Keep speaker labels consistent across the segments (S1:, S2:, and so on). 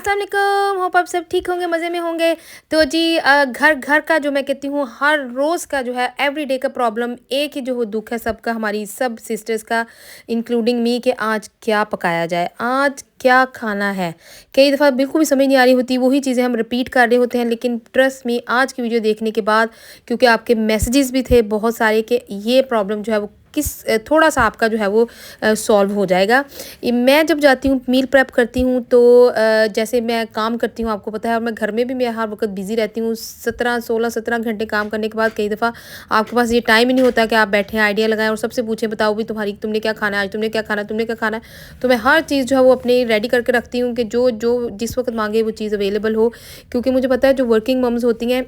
S1: अस्सलाम वालेकुम। होप आप सब ठीक होंगे, मज़े में होंगे। तो जी घर घर का जो मैं कहती हूँ हर रोज़ का जो है एवरीडे का प्रॉब्लम एक ही जो हो दुख है सबका, हमारी सब सिस्टर्स का इंक्लूडिंग मी, कि आज क्या पकाया जाए, आज क्या खाना है। कई दफ़ा बिल्कुल भी समझ नहीं आ रही होती, वही चीज़ें हम रिपीट कर रहे होते हैं। लेकिन ट्रस्ट मी, आज की वीडियो देखने के बाद, क्योंकि आपके मैसेजेस भी थे बहुत सारे कि ये प्रॉब्लम जो है वो थोड़ा सा आपका जो है वो सॉल्व हो जाएगा। मैं जब जाती हूँ मील प्रेप करती हूँ तो जैसे मैं काम करती हूँ, आपको पता है, और मैं घर में भी मैं हर वक्त बिज़ी रहती हूँ। 17 घंटे काम करने के बाद कई दफ़ा आपके पास ये टाइम ही नहीं होता कि आप बैठें, आइडिया लगाएं और सबसे पूछें, बताओ भी तुम्हारी तुमने क्या खाना है आज, तुमने क्या खाना है, तुमने क्या खाना है। तो मैं हर चीज़ जो है वो अपने रेडी करके रखती हूँ कि जो जो जिस वक्त मांगे वो चीज़ अवेलेबल हो। क्योंकि मुझे पता है जो वर्किंग मम्स होती हैं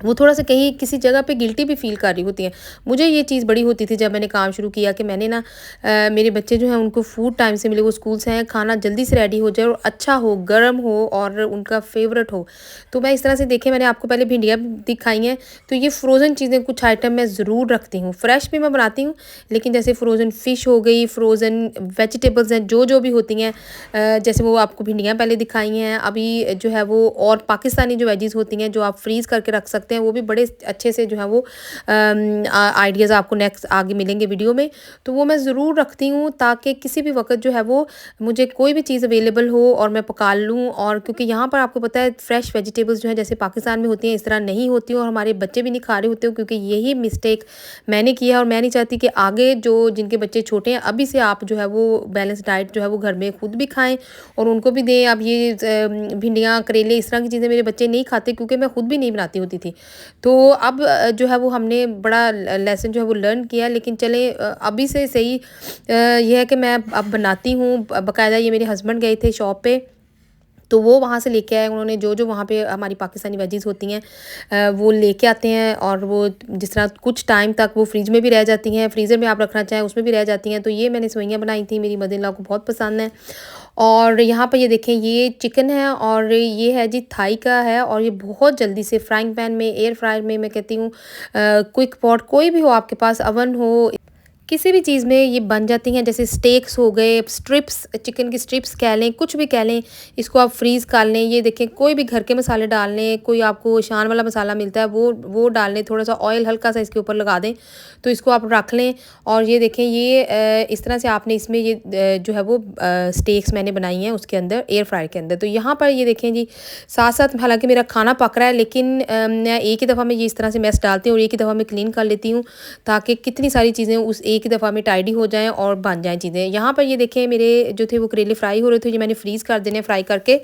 S1: वो थोड़ा-सा कहीं किसी जगह पे गिल्टी भी फ़ील कर रही होती हैं। मुझे ये चीज़ बड़ी होती थी जब मैंने काम शुरू किया कि मैंने ना मेरे बच्चे जो हैं उनको फूड टाइम से मिले, वो स्कूल से आएँ, खाना जल्दी से रेडी हो जाए और अच्छा हो, गर्म हो और उनका फ़ेवरेट हो। तो मैं इस तरह से देखिए, मैंने आपको पहले भिंडियाँ दिखाई हैं, तो ये फ्रोज़न चीज़ें कुछ आइटम मैं ज़रूर रखती हूँ। फ्रेश भी मैं बनाती हूँ, लेकिन जैसे फ्रोज़न फ़िश हो गई, फ्रोज़न वेजिटेबल्स हैं, जो भी होती हैं, जैसे वो आपको भिंडियाँ पहले दिखाई हैं, अभी जो है वो और पाकिस्तानी जो वेजीज़ होती हैं जो आप फ्रीज़ करके रख सकते हैं, वो भी बड़े अच्छे से जो है वो आइडियाज़ आपको नेक्स्ट आगे मिलेंगे वीडियो में। तो वो मैं ज़रूर रखती हूँ ताकि किसी भी वक़्त जो है वो मुझे कोई भी चीज़ अवेलेबल हो और मैं पका लूँ। और क्योंकि यहाँ पर आपको पता है फ्रेश वेजिटेबल्स जो है जैसे पाकिस्तान में होती हैं, इस तरह नहीं होती हैं और हमारे बच्चे भी नहीं खा रहे होते हो, क्योंकि यही मिस्टेक मैंने किया है। और मैं नहीं चाहती कि आगे जो जिनके बच्चे छोटे हैं अभी से आप जो है वो बैलेंस डाइट जो है वो घर में खुद भी खाएँ और उनको भी दें। अब ये भिंडियाँ, करेले, इस तरह की चीज़ें मेरे बच्चे नहीं खाते, क्योंकि मैं खुद भी नहीं बनाती होती थी। तो अब जो है वो हमने बड़ा लेसन जो है वो लर्न किया। लेकिन चले अभी से सही ये है कि मैं अब बनाती हूँ। बाकायदा ये मेरे हस्बैंड गए थे शॉप पे, तो वो वहाँ से लेके आए। उन्होंने जो जो वहाँ पे हमारी पाकिस्तानी वेजीज़ होती हैं वो लेके आते हैं, और वो जिस तरह कुछ टाइम तक वो फ्रिज में भी रह जाती हैं, फ्रीज़र में आप रखना चाहें उसमें भी रह जाती हैं। तो ये मैंने सेवइयाँ बनाई थी, मेरी मदर इन लॉ को बहुत पसंद है। और यहाँ पर ये देखें, ये चिकन है और ये है जी थाई का है, और ये बहुत जल्दी से फ्राइंग पैन में, एयर फ्रायर में, मैं कहती हूँ क्विक पॉट कोई भी हो आपके पास, अवन हो, किसी भी चीज़ में ये बन जाती हैं। जैसे स्टेक्स हो गए, स्ट्रिप्स, चिकन की स्ट्रिप्स कह लें, कुछ भी कह लें, इसको आप फ्रीज़ कर लें। ये देखें, कोई भी घर के मसाले डाल लें, कोई आपको शान वाला मसाला मिलता है वो डाल लें, थोड़ा सा ऑयल हल्का सा इसके ऊपर लगा दें, तो इसको आप रख लें। और ये देखें, ये इस तरह से आपने इसमें ये जो है वो स्टेक्स मैंने बनाई हैं उसके अंदर, एयर फ्रायर के अंदर। तो यहाँ पर ये देखें जी, साथ साथ हालांकि मेरा खाना पक रहा है, लेकिन मैं एक ही दफ़ा में ये इस तरह से मैस डालती हूँ और एक ही दफ़ा में क्लीन कर लेती हूँ, ताकि कितनी सारी चीज़ें उस एक ही दफ़ा में टाइडी हो जाएँ और बन जाएँ चीज़ें। यहाँ पर ये देखें, मेरे जो थे वो करेले फ्राई हो रहे थे, ये मैंने फ्रीज़ कर देने फ्राई करके।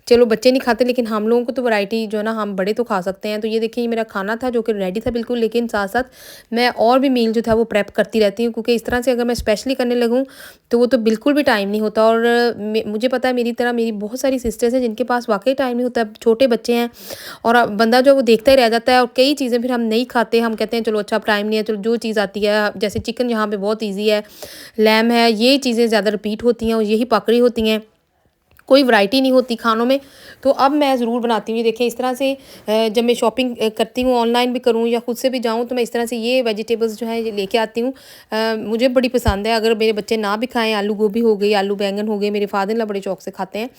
S1: चलो बच्चे नहीं खाते, लेकिन हम लोगों को तो वैरायटी जो है ना, हम बड़े तो खा सकते हैं। तो ये देखिए, ये मेरा खाना था जो कि रेडी था बिल्कुल, लेकिन साथ साथ मैं और भी मील जो था वो प्रेप करती रहती हूँ, क्योंकि इस तरह से अगर मैं स्पेशली करने लगूँ तो वो तो बिल्कुल भी टाइम नहीं होता। और मुझे पता है मेरी तरह मेरी बहुत सारी सिस्टर्स हैं जिनके पास वाकई टाइम नहीं होता, छोटे बच्चे हैं, और बंदा जो है वो देखता ही रह जाता है। और कई चीज़ें फिर हम नहीं खाते, हम कहते हैं चलो अच्छा अब टाइम नहीं है, चलो जो चीज़ आती है, जैसे चिकन यहाँ पे बहुत ईजी है, लैम है, ये चीज़ें ज़्यादा रिपीट होती हैं और यही पकड़ी होती हैं, कोई वैरायटी नहीं होती खानों में। तो अब मैं ज़रूर बनाती हूँ। ये देखें, इस तरह से जब मैं शॉपिंग करती हूँ, ऑनलाइन भी करूँ या खुद से भी जाऊँ, तो मैं इस तरह से ये वेजिटेबल्स जो है ये लेके आती हूँ। मुझे बड़ी पसंद है। अगर मेरे बच्चे ना भी खाएँ, आलू गोभी हो गई, आलू बैंगन हो गए, मेरे फादर इन लॉ बड़े शौक से खाते हैं।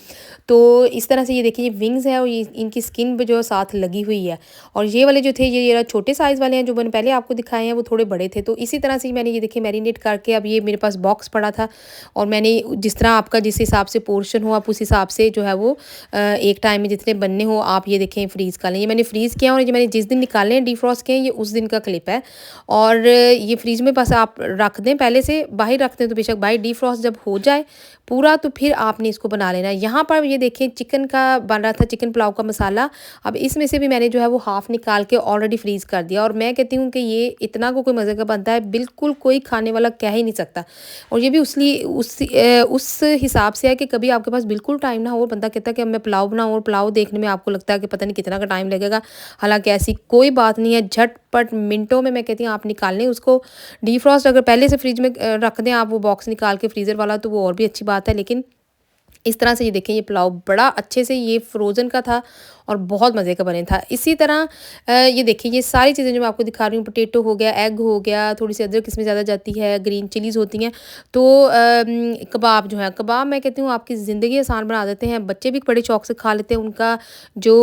S1: तो इस तरह से ये देखिए, ये विंग्स है और ये इनकी स्किन भी जो है साथ लगी हुई है। और ये वाले जो थे, ये छोटे साइज़ वाले हैं, जो मैंने पहले आपको दिखाए हैं वो थोड़े बड़े थे। तो इसी तरह से मैंने ये देखिए मैरिनेट करके, अब ये मेरे पास बॉक्स पड़ा था, और मैंने जिस तरह आपका जिस हिसाब से पोर्शन हो, आप उस हिसाब से जो है वो एक टाइम में जितने बनने हो आप ये देखें फ्रीज़ कर लें। ये मैंने फ्रीज़ किया, और ये मैंने जिस दिन निकाले हैं डिफ्रॉस्ट किए हैं, ये उस दिन का क्लिप है। और ये फ्रीज में बस आप रख दें, पहले से बाहर रख दें तो बेशक बाहर, डिफ्रॉस्ट जब हो जाए पूरा तो फिर आपने इसको बना लेना है। यहाँ पर ये देखें, चिकन का बन रहा था, चिकन पुलाव का मसाला। अब इसमें से भी मैंने जो है वो हाफ़ निकाल के ऑलरेडी फ्रीज़ कर दिया, और मैं कहती हूँ कि ये इतना को कोई मज़े का बनता है, बिल्कुल कोई खाने वाला कह ही नहीं सकता। और ये भी उस हिसाब से है कि कभी आपके पास बिल्कुल टाइम ना हो, और बंदा कहता है कि अब मैं पुलाव बनाऊँ, और पुलाव देखने में आपको लगता है कि पता नहीं कितना का टाइम लगेगा। हालाँकि ऐसी कोई बात नहीं है, झटपट मिनटों में मैं कहती हूँ आप निकाल लें उसको। डिफ्रॉस्ट अगर पहले से फ्रिज में रख दें आप, वो बॉक्स निकाल के फ्रीज़र वाला, तो वो और भी अच्छी बात है। लेकिन इस तरह से ये देखें, ये पुलाव बड़ा अच्छे से ये फ्रोज़न का था, और बहुत मज़े का बने था। इसी तरह ये देखिए ये सारी चीज़ें जो मैं आपको दिखा रही हूँ, पोटैटो हो गया, एग हो गया, थोड़ी-सी अदरक इसमें ज़्यादा जाती है, ग्रीन चिलीज़ होती हैं। तो कबाब जो है, कबाब मैं कहती हूँ आपकी ज़िंदगी आसान बना देते हैं। बच्चे भी बड़े शौक से खा लेते हैं। उनका जो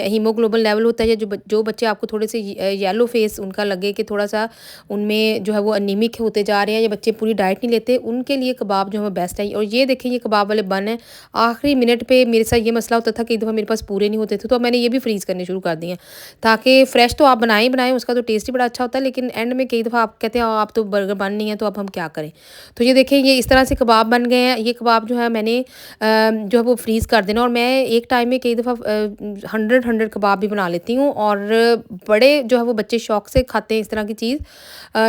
S1: हीमोग्लोबिन लेवल होता है, या जो बच्चे आपको थोड़े से येलो फेस उनका लगे कि थोड़ा-सा उनमें जो है वो एनीमिक होते जा रहे हैं, या बच्चे पूरी डाइट नहीं लेते, उनके लिए कबाब जो है बेस्ट है। और ये देखें ये कबाब वाले बन हैं। आखिरी मिनट पे मेरे साथ ये मसला होता था, कई दफ़ा मेरे पास पूरे नहीं होते थे, तो मैंने ये भी फ्रीज़ करने शुरू कर दिए हैं, ताकि फ्रेश तो आप बनाएँ ही बनाएँ, उसका तो टेस्ट ही बड़ा अच्छा होता है, लेकिन एंड में कई दफ़ा आप कहते हैं आप तो बर्गर बन नहीं है, तो अब हम क्या करें? तो ये देखें ये इस तरह से कबाब बन गए हैं। ये कबाब जो है मैंने जो है वो फ्रीज़ कर देना, और मैं एक टाइम में कई दफ़ा 100 कबाब भी बना लेती हूँ, और बड़े जो है वो बच्चे शौक से खाते हैं इस तरह की चीज़।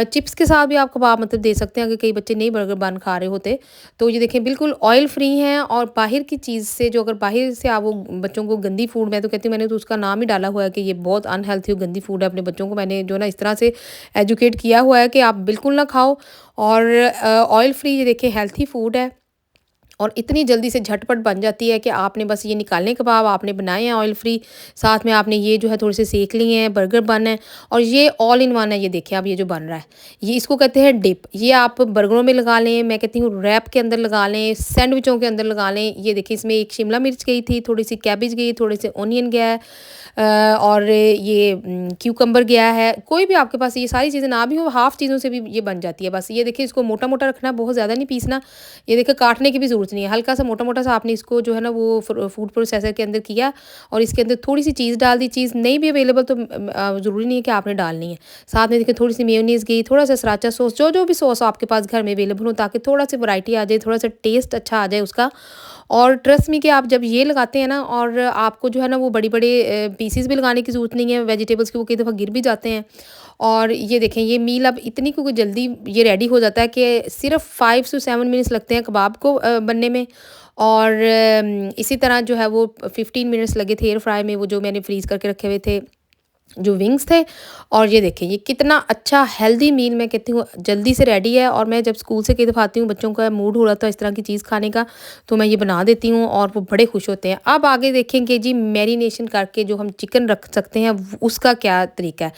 S1: चिप्स के साथ भी आप कबाब मतलब दे सकते हैं, अगर कई बच्चे नहीं बर्गर बन खा रहे होते। तो ये देखें बिल्कुल ऑयल फ्री हैं, और बाहर की चीज़ से जो अगर बाहर से आप वो बच्चों को गंदी फूड, मैं तो कहती हूँ मैंने तो उसका नाम ही डाला हुआ है कि ये बहुत अनहेल्थी और गंदी फूड है। अपने बच्चों को मैंने जो ना इस तरह से एजुकेट किया हुआ है कि आप बिल्कुल ना खाओ, और ऑयल फ्री ये देखिए हेल्थी फूड है, और इतनी जल्दी से झटपट बन जाती है कि आपने बस ये निकालने कबाब आपने बनाए हैं ऑयल फ्री, साथ में आपने ये जो है थोड़े से सेक लिए हैं, बर्गर बन है, और ये ऑल इन वन है। ये देखिए अब ये जो बन रहा है, ये इसको कहते हैं डिप। ये आप बर्गरों में लगा लें, मैं कहती हूँ रैप के अंदर लगा लें, सैंडविचों के अंदर लगा लें। ये देखिए इसमें एक शिमला मिर्च गई थी, थोड़ी सी कैबेज गई, थोड़े से ओनियन गया है, और ये क्यूकम्बर गया है। कोई भी आपके पास ये सारी चीज़ें ना भी हो, हाफ़ चीज़ों से भी ये बन जाती है। बस ये देखिए इसको मोटा-मोटा रखना है, बहुत ज़्यादा नहीं पीसना। ये देखिए काटने की भी ज़रूरत नहीं है, हल्का-सा मोटा-मोटा सा आपने इसको जो है ना वो फूड प्रोसेसर के अंदर किया, और इसके अंदर थोड़ी-सी चीज़ डाल दी। चीज़ नहीं भी अवेलेबल तो ज़रूरी नहीं है कि आपने डालनी है। साथ में देखिए थोड़ी-सी मेयोनीज़ गई, थोड़ा-सा सराचा सॉस, जो-जो भी सॉस आपके पास घर में अवेलेबल हो, ताकि थोड़ा-सी वैरायटी आ जाए, थोड़ा-सा टेस्ट अच्छा आ जाए उसका। और ट्रस्ट मी कि आप जब ये लगाते हैं ना, और आपको जो है ना वो बड़ी-बड़ी पीसेस भी लगाने की ज़रूरत नहीं है वेजिटेबल्स की, वो कई दफ़ा गिर भी जाते हैं। और ये देखें ये मील अब इतनी क्योंकि जल्दी ये रेडी हो जाता है कि सिर्फ 5 से 7 मिनट्स लगते हैं कबाब को बनने में। और इसी तरह जो है वो 15 मिनट्स लगे थे एयर फ्राई में, वो जो मैंने फ्रीज़ करके रखे हुए थे जो विंग्स थे। और ये देखिए ये कितना अच्छा हेल्दी मील, मैं कहती हूँ जल्दी से रेडी है। और मैं जब स्कूल से कई दफ़ा आती हूँ, बच्चों का मूड हो रहा था इस तरह की चीज़ खाने का, तो मैं ये बना देती हूँ और वो बड़े खुश होते हैं। अब आगे देखेंगे जी मैरिनेशन करके जो हम चिकन रख सकते हैं, उसका क्या तरीका है।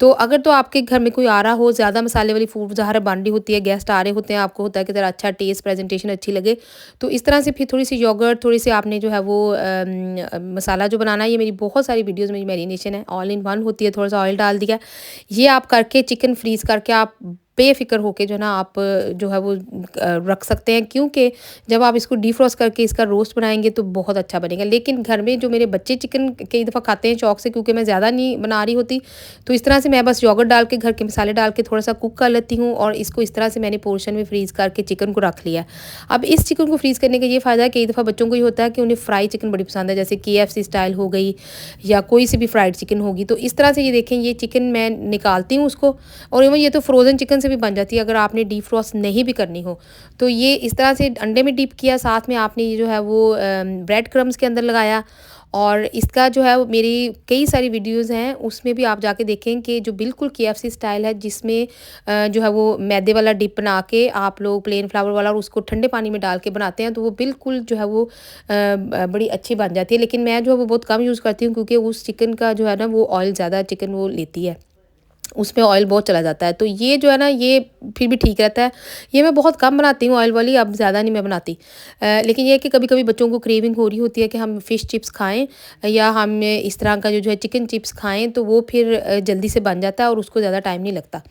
S1: तो अगर तो आपके घर में कोई आ रहा हो, ज़्यादा मसाले वाली फूड ज़ाहिर बन रही होती है, गेस्ट आ रहे होते हैं, आपको होता है कि ज़रा अच्छा टेस्ट प्रेजेंटेशन अच्छी लगे, तो इस तरह से फिर थोड़ी सी योगर्ट, थोड़ी सी आपने जो है वो मसाला जो बनाना है, ये मेरी बहुत सारी वीडियोज़ में मैरिनेशन है, ऑल इन वन होती है, थोड़ा सा ऑयल डाल दिया, ये आप करके चिकन फ्रीज़ करके आप बेफ़िक्र होके जो है ना आप जो है वो रख सकते हैं, क्योंकि जब आप इसको डिफ्रॉस्ट करके इसका रोस्ट बनाएँगे तो बहुत अच्छा बनेगा। लेकिन घर में जो मेरे बच्चे चिकन कई दफ़ा खाते हैं शौक से, क्योंकि मैं ज़्यादा नहीं बना रही होती, तो इस तरह से मैं बस योगर्ट डाल के घर के मसाले डाल के थोड़ा-सा कुक कर लेती हूँ, और इसको इस तरह से मैंने पोर्शन में फ्रीज़ करके चिकन को रख लिया। अब इस चिकन को फ्रीज़ करने का ये फ़ायदा है, कई दफ़ा बच्चों को ये होता है कि उन्हें फ्राई चिकन बड़ी पसंद है, जैसे KFC स्टाइल हो गई, या कोई सी भी फ्राइड चिकन होगी। तो इस तरह से ये देखें ये चिकन मैं निकालती हूँ उसको, और इवन ये तो फ्रोज़न चिकन से भी बन जाती है अगर आपने डिफ्रॉस्ट नहीं भी करनी हो। तो ये इस तरह से अंडे में डिप किया, साथ में आपने ये जो है वो ब्रेड क्रम्स के अंदर लगाया, और इसका जो है वो मेरी कई सारी वीडियोज़ हैं, उसमें भी आप जाके देखें कि जो बिल्कुल KFC स्टाइल है, जिसमें जो है वो मैदे वाला डिप बना के आप लोग प्लेन फ्लावर वाला, और उसको ठंडे पानी में डाल के बनाते हैं, तो वो बिल्कुल जो है वो बड़ी अच्छी बन जाती है। लेकिन मैं जो है वो बहुत कम यूज़ करती हूँ, क्योंकि उस चिकन का जो है ना वो ऑयल ज़्यादा चिकन वो लेती है, उसमें ऑयल बहुत चला जाता है। तो ये जो है ना ये फिर भी ठीक रहता है। ये मैं बहुत कम बनाती हूँ ऑयल वाली, अब ज़्यादा नहीं मैं बनाती। लेकिन ये है कि कभी-कभी बच्चों को क्रेविंग हो रही होती है कि हम फ़िश चिप्स खाएँ, या हम इस तरह का जो है चिकन चिप्स खाएँ, तो वो फिर जल्दी से बन जाता है और उसको ज़्यादा टाइम नहीं लगता।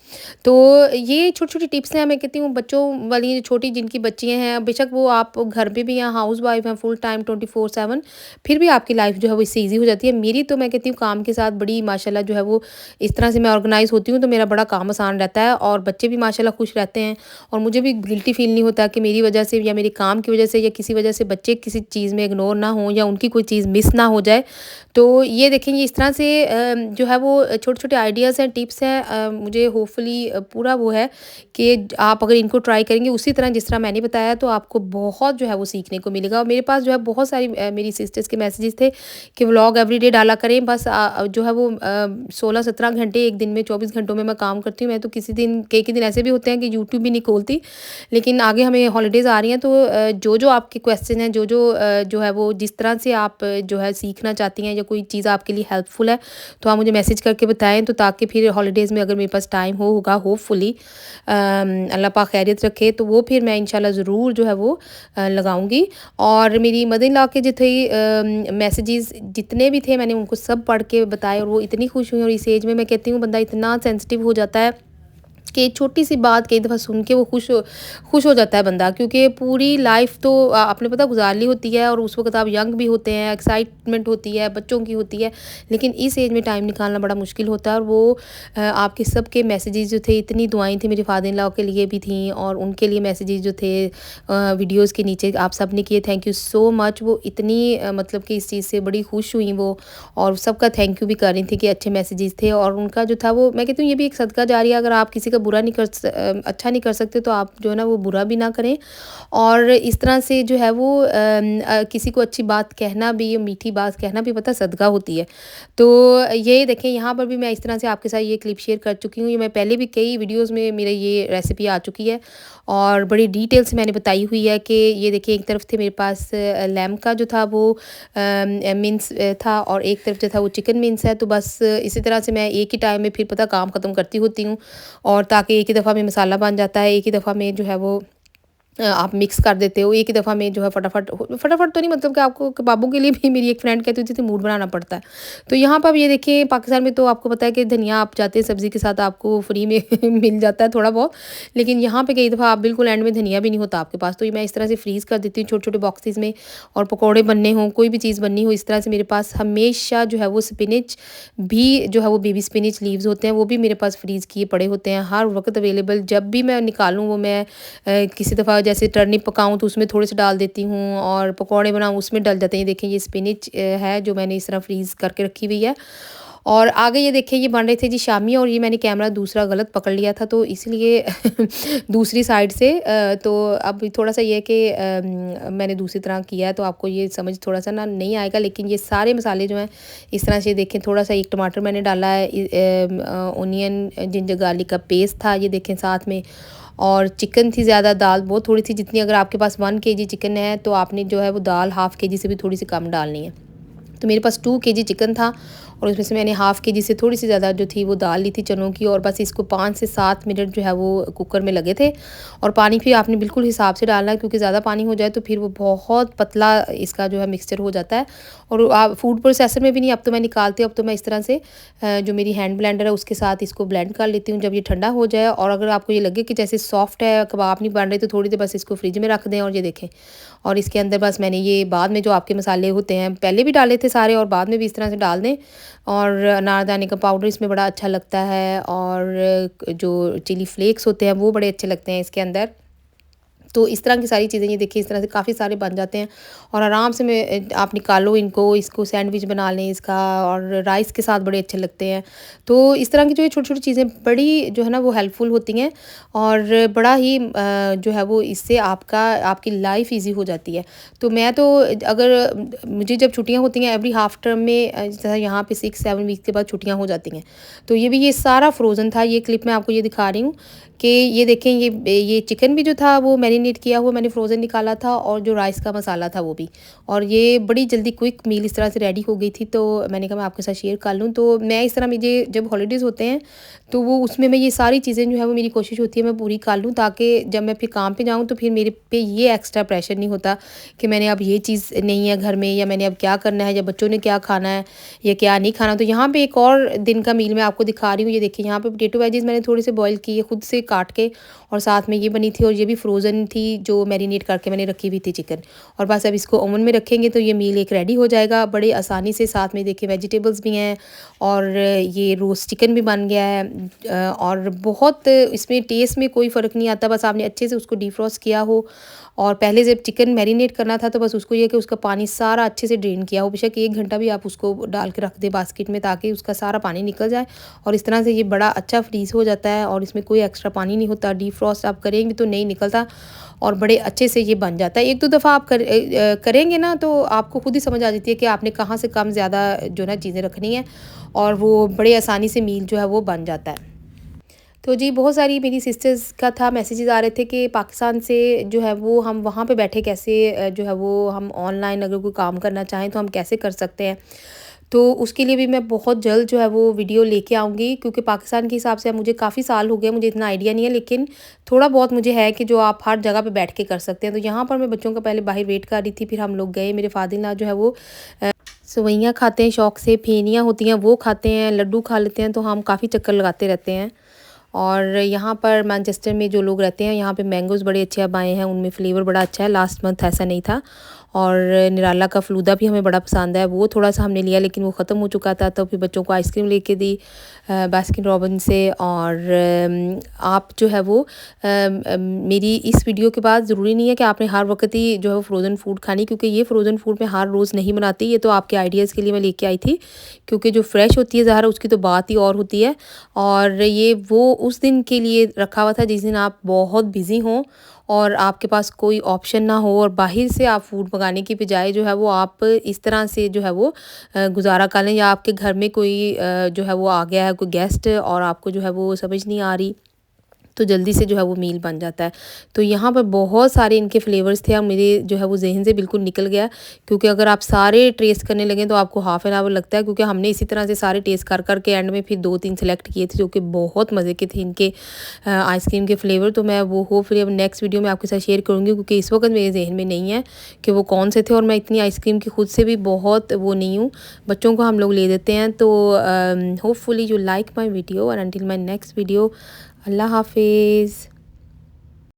S1: तो ये छोटी-छोटी टिप्स हैं, मैं कहती हूँ बच्चों वाली जो छोटी जिनकी बच्चियाँ हैं, बेशक वो आप घर पे भी या हाउसवाइफ़ हैं फुल टाइम 24/7, फिर भी आपकी लाइफ़ जो है वो इससे ईज़ी हो जाती है। मेरी तो मैं कहती हूँ काम के साथ बड़ी माशाल्लाह जो है वो इस तरह से मैं ऑर्गेनाइज़ होती हूँ, तो मेरा बड़ा काम आसान रहता है, और बच्चे भी माशाल्लाह खुश रहते हैं, और मुझे भी गिल्टी फ़ील नहीं होता कि मेरी वजह से या मेरे काम की वजह से या किसी वजह से बच्चे किसी चीज़ में इग्नोर ना हों, या उनकी कोई चीज़ मिस ना हो जाए। तो ये देखें ये इस तरह से जो है वो छोटे-छोटे आइडियाज़ हैं, टिप्स हैं, मुझे होपफुली पूरा वो है कि आप अगर इनको ट्राई करेंगे उसी तरह जिस तरह मैंने बताया, तो आपको बहुत जो है वो सीखने को मिलेगा। और मेरे पास जो है बहुत सारी मेरी सिस्टर्स के मैसेजेस थे कि व्लॉग एवरीडे डाला करें, बस जो है वो 16-17 घंटे एक दिन में 24 घंटों में मैं काम करती हूँ। मैं तो किसी दिन कई-कई दिन ऐसे भी होते हैं कि यूट्यूब भी नहीं खोलती। लेकिन आगे हमें हॉलिडेज़ आ रही हैं, तो जो-जो आपके क्वेश्चन हैं, जो-जो जो है वो जिस तरह से आप जो है सीखना चाहती हैं या कोई चीज़ आपके लिए हेल्पफुल है, तो आप मुझे मैसेज करके बताएँ, तो ताकि फिर हॉलिडेज़ में अगर मेरे पास टाइम होगा होपफुली, अल्लाह पाक खैरियत रखे, तो वो फिर मैं इंशाल्लाह ज़रूर जो है वो लगाऊँगी। और मेरी मदर इन लॉ के जो थे मैसेजेस जितने भी थे, मैंने उनको सब पढ़ के बताए और वो इतनी खुश हुई। और इस एज में मैं कहती हूँ बंदा इतना सेंसिटिव हो जाता है कि छोटी सी बात कई दफ़ा सुन के वो खुश हो जाता है बंदा, क्योंकि पूरी लाइफ तो आपने पता गुजार ली होती है, और उस वक्त आप यंग भी होते हैं, एक्साइटमेंट होती है, बच्चों की होती है, लेकिन इस एज में टाइम निकालना बड़ा मुश्किल होता है। और वो आपके सबके मैसेजेस जो थे, इतनी दुआएं थी मेरे फादर इन लॉ के लिए भी थी, और उनके लिए मैसेजेस जो थे वीडियोज़ के नीचे आप सब ने किए, थैंक यू सो मच। वो इतनी मतलब कि इस चीज़ से बड़ी खुश हुई वो, और सबका थैंक यू भी कर रही थी कि अच्छे मैसेजेस थे। और उनका जो था वो, मैं कहती हूँ ये भी एक सदका जारिया, अगर आप किसी का अच्छा नहीं कर सकते, तो आप जो है ना वो बुरा भी ना करें। और इस तरह से जो है वो किसी को अच्छी बात कहना भी, मीठी बात कहना भी पता सदका होती है। तो ये देखें, यहाँ पर भी मैं इस तरह से आपके साथ ये क्लिप शेयर कर चुकी हूँ। ये मैं पहले भी कई वीडियोज़ में मेरे ये रेसिपी आ चुकी है, और बड़ी डिटेल से मैंने बताई हुई है कि ये देखिए, एक तरफ थे मेरे पास लैम्ब का जो था वो मिन्स था, और एक तरफ जो था वो चिकन मिन्स है। तो बस इसी तरह से मैं एक ही टाइम में फिर पता काम ख़त्म करती होती हूँ, और ताकि एक ही दफ़ा में मसाला बन जाता है, एक ही दफ़ा में जो है वो आप मिक्स कर देते हो, एक ही दफ़ा में जो है फटाफट तो नहीं, मतलब कि आपको कबाबों के लिए भी मेरी एक फ्रेंड कहती थी मूड बनाना पड़ता है। तो यहाँ पर अब ये देखिए, पाकिस्तान में तो आपको पता है कि धनिया आप जाते हैं सब्ज़ी के साथ आपको फ्री में मिल जाता है थोड़ा बहुत, लेकिन यहाँ पे कई दफ़ा आप बिल्कुल एंड में धनिया भी नहीं होता आपके पास। तो ये मैं इस तरह से फ्रीज़ कर देती हूँ छोटे-छोटे बॉक्सेस में, और पकौड़े बनने हों, कोई भी चीज़ बननी हो, इस तरह से मेरे पास हमेशा जो है वो स्पिनच भी जो है वो बेबी स्पिनच लीव्स होते हैं, वो भी मेरे पास फ्रीज़ किए पड़े होते हैं, हर वक़्त अवेलेबल। जब भी मैं निकालूँ वो मैं किसी दफ़ा जैसे टर्निप पकाऊँ तो उसमें थोड़े से डाल देती हूँ, और पकौड़े बनाऊँ उसमें डल जाते हैं। ये देखें, ये स्पिनच है जो मैंने इस तरह फ्रीज़ करके रखी हुई है। और आगे ये देखिए, ये बन रहे थे जी शामी, और ये मैंने कैमरा दूसरा गलत पकड़ लिया था, तो इसलिए दूसरी साइड से तो अब थोड़ा सा ये है कि मैंने दूसरी तरह किया है, तो आपको ये समझ थोड़ा सा ना नहीं आएगा। लेकिन ये सारे मसाले जो हैं इस तरह से देखें, थोड़ा सा एक टमाटर मैंने डाला है, ओनियन जिंजर गार्लिक का पेस्ट था, ये देखें साथ में। और चिकन थी ज़्यादा, दाल बहुत थोड़ी थी, जितनी अगर आपके पास 1 केजी चिकन है तो आपने जो है वो दाल हाफ़ केजी से भी थोड़ी सी कम डालनी है। तो मेरे पास 2 केजी चिकन था, और उसमें से मैंने हाफ़ केजी से थोड़ी सी ज़्यादा जो थी वो दाल ली थी चनों की, और बस इसको 5 से 7 मिनट जो है वो कुकर में लगे थे। और पानी भी आपने बिल्कुल हिसाब से डालना है, क्योंकि ज़्यादा पानी हो जाए तो फिर वो बहुत पतला इसका जो है मिक्सचर हो जाता है। और आप फूड प्रोसेसर में भी नहीं, अब तो मैं निकालती हूँ, अब तो मैं इस तरह से जो मेरी हैंड ब्लेंडर है उसके साथ इसको ब्लेंड कर लेती हूँ जब ये ठंडा हो जाए। और अगर आपको ये लगे कि जैसे सॉफ्ट है, कबाब नहीं बन रहे, तो थोड़ी देर बस इसको फ्रिज में रख दें। और ये देखें, और इसके अंदर बस मैंने ये बाद में जो आपके मसाले होते हैं पहले भी डाले थे सारे, और बाद में भी इस तरह से डाल दें। और अनारदाने का पाउडर इसमें बड़ा अच्छा लगता है, और जो चिली फ्लेक्स होते हैं वो बड़े अच्छे लगते हैं इसके अंदर। तो इस तरह की सारी चीज़ें, ये देखिए, इस तरह से काफ़ी सारे बन जाते हैं, और आराम से मैं आप निकालो इनको, इसको सैंडविच बना लें इसका, और राइस के साथ बड़े अच्छे लगते हैं। तो इस तरह की जो ये छोटी-छोटी चीज़ें बड़ी जो है ना वो हेल्पफुल होती हैं, और बड़ा ही जो है वो इससे आपकी लाइफ ईज़ी हो जाती है। तो मैं तो अगर मुझे जब छुट्टियाँ होती हैं एवरी हाफ टर्म में, जैसे यहाँ पे 6-7 वीक के बाद छुट्टियाँ हो जाती हैं, तो ये सारा फ्रोज़न था। ये क्लिप मैं आपको ये दिखा रही हूँ कि ये देखें, ये चिकन भी जो था वो मैरिनेट किया हुआ मैंने फ्रोज़न निकाला था, और जो राइस का मसाला था वो भी। और ये बड़ी जल्दी क्विक मील इस तरह से रेडी हो गई थी, तो मैंने कहा मैं आपके साथ शेयर कर लूँ। तो मैं इस तरह, मुझे जब हॉलीडेज़ होते हैं तो वो उसमें मैं ये सारी चीज़ें जो है वो मेरी कोशिश होती है मैं पूरी कर लूँ, ताकि जब मैं फिर काम पे जाऊँ तो फिर मेरे पे ये एक्स्ट्रा प्रेशर नहीं होता कि मैंने अब ये चीज़ नहीं है घर में, या मैंने अब क्या करना है, या बच्चों ने क्या खाना है या क्या नहीं खाना। तो यहाँ पे एक और दिन का मील मैं आपको दिखा रही हूँ। ये देखिए, यहाँ पे पोटैटो वेजीज़ मैंने थोड़े से बॉयल किए खुद से काट के, और साथ में ये बनी थी, और ये भी फ्रोज़न थी जो मैरिनेट करके मैंने रखी हुई थी चिकन। और बस अब इसको ओवन में रखेंगे तो ये मील एक रेडी हो जाएगा बड़े आसानी से। साथ में देखिए वेजिटेबल्स भी हैं, और ये रोस्ट चिकन भी बन गया है, और बहुत इसमें टेस्ट में कोई फ़र्क नहीं आता, बस आपने अच्छे से उसको डिफ्रॉस्ट किया हो और पहले जब चिकन मैरिनेट करना था तो बस उसको ये कि उसका पानी सारा अच्छे से ड्रेन किया हो, बेशक 1 घंटा भी आप उसको डाल के रख दें बास्केट में ताकि उसका सारा पानी निकल जाए। और इस तरह से ये बड़ा अच्छा फ्रीज़ हो जाता है और इसमें कोई एक्स्ट्रा पानी नहीं होता। डीफ्रॉस्ट आप करेंगे तो नहीं निकलता और बड़े अच्छे से ये बन जाता है। 1-2 दफ़ा आप करेंगे ना तो आपको खुद ही समझ आ जाती है कि आपने कहाँ से कम ज़्यादा जो ना चीज़ें रखनी है और वो बड़े आसानी से मील जो है वो बन जाता है। तो जी बहुत सारी मेरी सिस्टर्स का था मैसेजेस आ रहे थे कि पाकिस्तान से जो है वो हम वहाँ पे बैठे कैसे जो है वो हम ऑनलाइन अगर कोई काम करना चाहें तो हम कैसे कर सकते हैं। तो उसके लिए भी मैं बहुत जल्द जो है वो वीडियो लेके आऊँगी, क्योंकि पाकिस्तान के हिसाब से मुझे काफ़ी साल हो गए, मुझे इतना आइडिया नहीं है, लेकिन थोड़ा बहुत मुझे है कि जो आप हर जगह पे बैठ के कर सकते हैं। तो यहाँ पर मैं बच्चों का पहले बाहर वेट कर रही थी, फिर हम लोग गए। मेरे फादर-इन-लॉ जो है वो सेवइयाँ खाते हैं शौक़ से, फेनियाँ होती हैं वो खाते हैं, लड्डू खा लेते हैं, तो हम काफ़ी चक्कर लगाते रहते हैं। और यहाँ पर मैनचेस्टर में जो लोग रहते हैं यहाँ पे मैंगोज़ बड़े अच्छे अब आए हैं, उनमें फ्लेवर बड़ा अच्छा है, लास्ट मंथ ऐसा नहीं था। और निराला का फ़लूदा भी हमें बड़ा पसंद है, वो थोड़ा-सा हमने लिया लेकिन वो ख़त्म हो चुका था, तो फिर बच्चों को आइसक्रीम लेके दी बास्किन रॉबिन्स से। और आप जो है वो मेरी इस वीडियो के बाद ज़रूरी नहीं है कि आपने हर वक़्त ही जो है वो फ्रोज़न फूड खानी, क्योंकि ये फ्रोज़न फूड मैं हर रोज़ नहीं बनाती, ये तो आपके आइडियाज़ के लिए मैं लेके आई थी। क्योंकि जो फ्रेश होती है ज़ाहिर उसकी तो बात ही और होती है, और ये वो उस दिन के लिए रखा हुआ था जिस दिन आप बहुत बिज़ी हों और आपके पास कोई ऑप्शन ना हो, और बाहर से आप फूड मंगाने की बजाय जो है वो आप इस तरह से जो है वो गुज़ारा कर लें, या आपके घर में कोई जो है वो आ गया है, कोई गेस्ट, और आपको जो है वो समझ नहीं आ रही, तो जल्दी से जो है वो मील बन जाता है। तो यहाँ पर बहुत सारे इनके फ्लेवर्स थे और मेरे जो है वो ज़हन से बिल्कुल निकल गया, क्योंकि अगर आप सारे टेस्ट करने लगें तो आपको हाफ़ एन आवर लगता है, क्योंकि हमने इसी तरह से सारे टेस्ट कर के एंड में फिर 2-3 सेलेक्ट किए थे जो कि बहुत मज़े के थे इनके आइसक्रीम के फ्लेवर। तो मैं वो होपफुली अब नेक्स्ट वीडियो में आपके साथ शेयर करूँगी, क्योंकि इस वक्त मेरे जहन में नहीं है कि वो कौन से थे, और मैं इतनी आइसक्रीम की खुद से भी बहुत वो नहीं हूँ। बच्चों को हम लोग ले देते हैं। तो hopefully you like my video, और अंटिल माई नेक्स्ट वीडियो, अल्लाह हाफिज़।